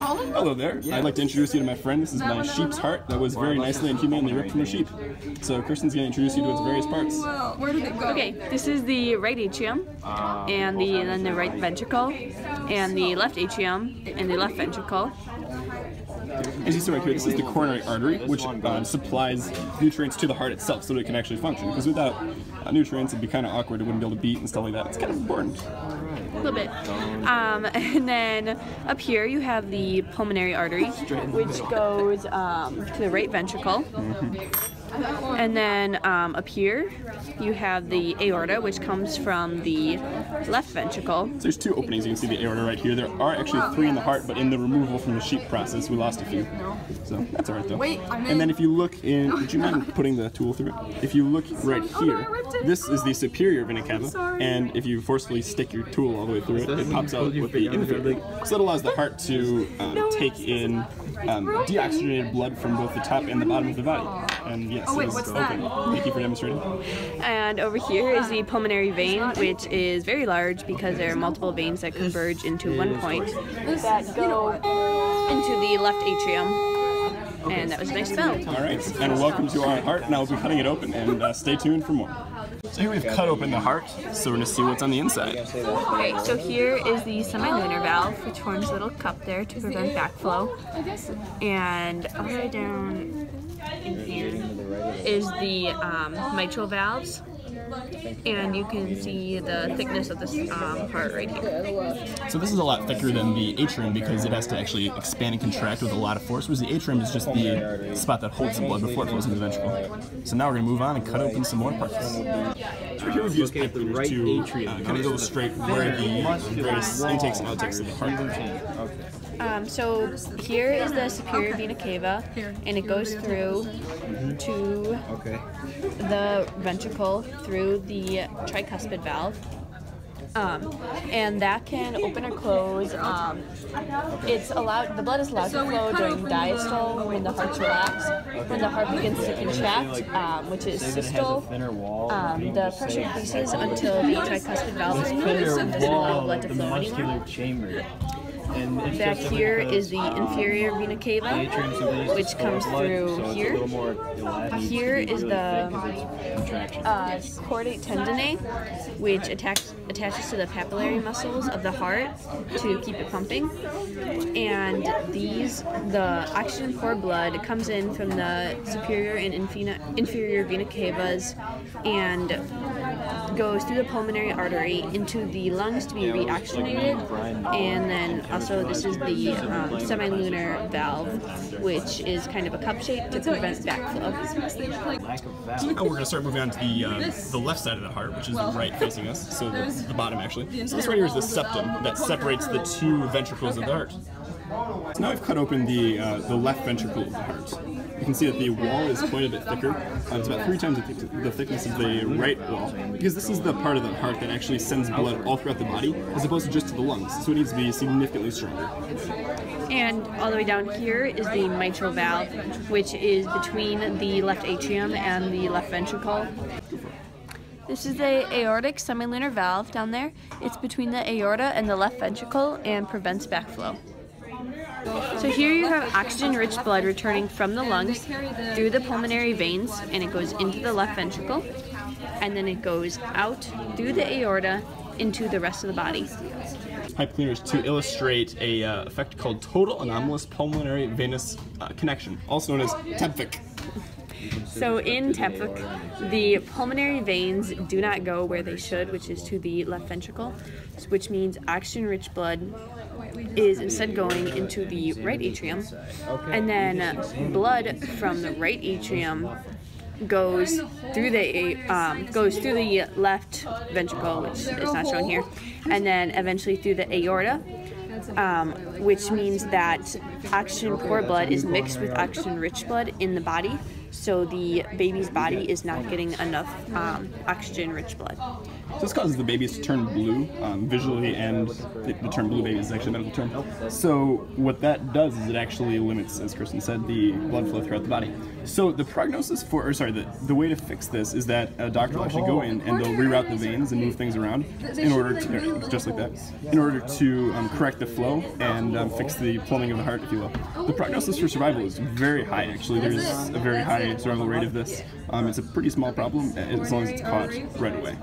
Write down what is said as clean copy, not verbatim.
Hello there. I'd like to introduce you to my friend. This is my sheep's heart that was very nicely and humanely ripped from a sheep. So Kirsten's going to introduce you to its various parts. Where did it go? Okay, this is the right atrium, and then the right ventricle, and the left atrium, and the left ventricle. As you see right here, this is the coronary artery, which supplies nutrients to the heart itself so that it can actually function. Because without nutrients, it'd be kind of awkward. It wouldn't be able to beat and stuff like that. It's kind of important. A little bit. And then up here you have the pulmonary artery, which goes to the right ventricle. And then up here you have the aorta, which comes from the left ventricle. So there's two openings. You can see the aorta right here. There are actually 3 in the heart, but in the removal from the sheep process, we lost a few. So that's alright though. And then if you look in, would you mind putting the tool through it? If you look right here, this is the superior vena cava, and if you forcefully stick your tool all the way through it, it pops out with the inferior. So that allows the heart to take in deoxygenated blood from both the top and the bottom of the body. And yes, it is open. Thank you for demonstrating. And over here is the pulmonary vein, which is very large because there are multiple veins that converge into one point that go into the left atrium. And that was a nice spell. Alright, and welcome to our heart, and I'll be cutting it open, and stay tuned for more. So here we've cut open the heart, so we're going to see what's on the inside. Okay, so here is the semilunar valve, which forms a little cup there to prevent backflow. And all the way down in here is the mitral valves. And you can see the thickness of this part right here. So this is a lot thicker than the atrium because it has to actually expand and contract with a lot of force, whereas the atrium is just the spot that holds the blood before it flows into the ventricle. So now we're going to move on and cut open some more parts. So here we've used pipe cleaners to kind of illustrate where the various intakes and outtakes of the heart. So here is the superior vena cava, and it goes through to the ventricle through the tricuspid valve. And that can open or close. It's allowed. The blood is allowed to flow during diastole when the heart's relaxed. When the heart begins to contract, which is systole, the pressure increases until the tricuspid valve is closed and doesn't allow blood to flow anymore. Back here is the inferior vena cava, which comes through here. Here is the chordate tendineae, which attaches to the papillary muscles of the heart to keep it pumping. And the oxygen-poor blood comes in from the superior and inferior vena cavas and goes through the pulmonary artery into the lungs to be reoxygenated, and then also this is the semilunar valve, which is kind of a cup shape to prevent backflow. So now we're going to start moving on to the left side of the heart, which is the right facing us, so the bottom actually. So this right here is the septum that separates the 2 ventricles of the heart. So now we've cut open the left ventricle of the heart. You can see that the wall is quite a bit thicker. It's about 3 times the thickness of the right wall, because this is the part of the heart that actually sends blood all throughout the body, as opposed to just to the lungs, so it needs to be significantly stronger. And all the way down here is the mitral valve, which is between the left atrium and the left ventricle. This is the aortic semilunar valve down there. It's between the aorta and the left ventricle and prevents backflow. So here you have oxygen-rich blood returning from the lungs through the pulmonary veins, and it goes into the left ventricle, and then it goes out through the aorta into the rest of the body. Pipe cleaners to illustrate a effect called total anomalous pulmonary venous connection, also known as TEPVC. So in TEPVC, the pulmonary veins do not go where they should, which is to the left ventricle, which means oxygen-rich blood is instead going into the right atrium, and then blood from the right atrium goes through the left ventricle, which is not shown here, and then eventually through the aorta, which means that oxygen-poor blood is mixed with oxygen-rich blood in the body, so the baby's body is not getting enough oxygen-rich blood. So this causes the babies to turn blue visually, and the term blue baby is actually a medical term. So what that does is it actually limits, as Kristen said, the blood flow throughout the body. So the prognosis for, or sorry, the way to fix this is that a doctor will actually go in and they'll reroute the veins and move things around in order to, just like that, in order to correct the flow and fix the plumbing of the heart, if you will. The prognosis for survival is very high, actually. There's a very high survival rate of this. It's a pretty small problem as long as it's caught right away.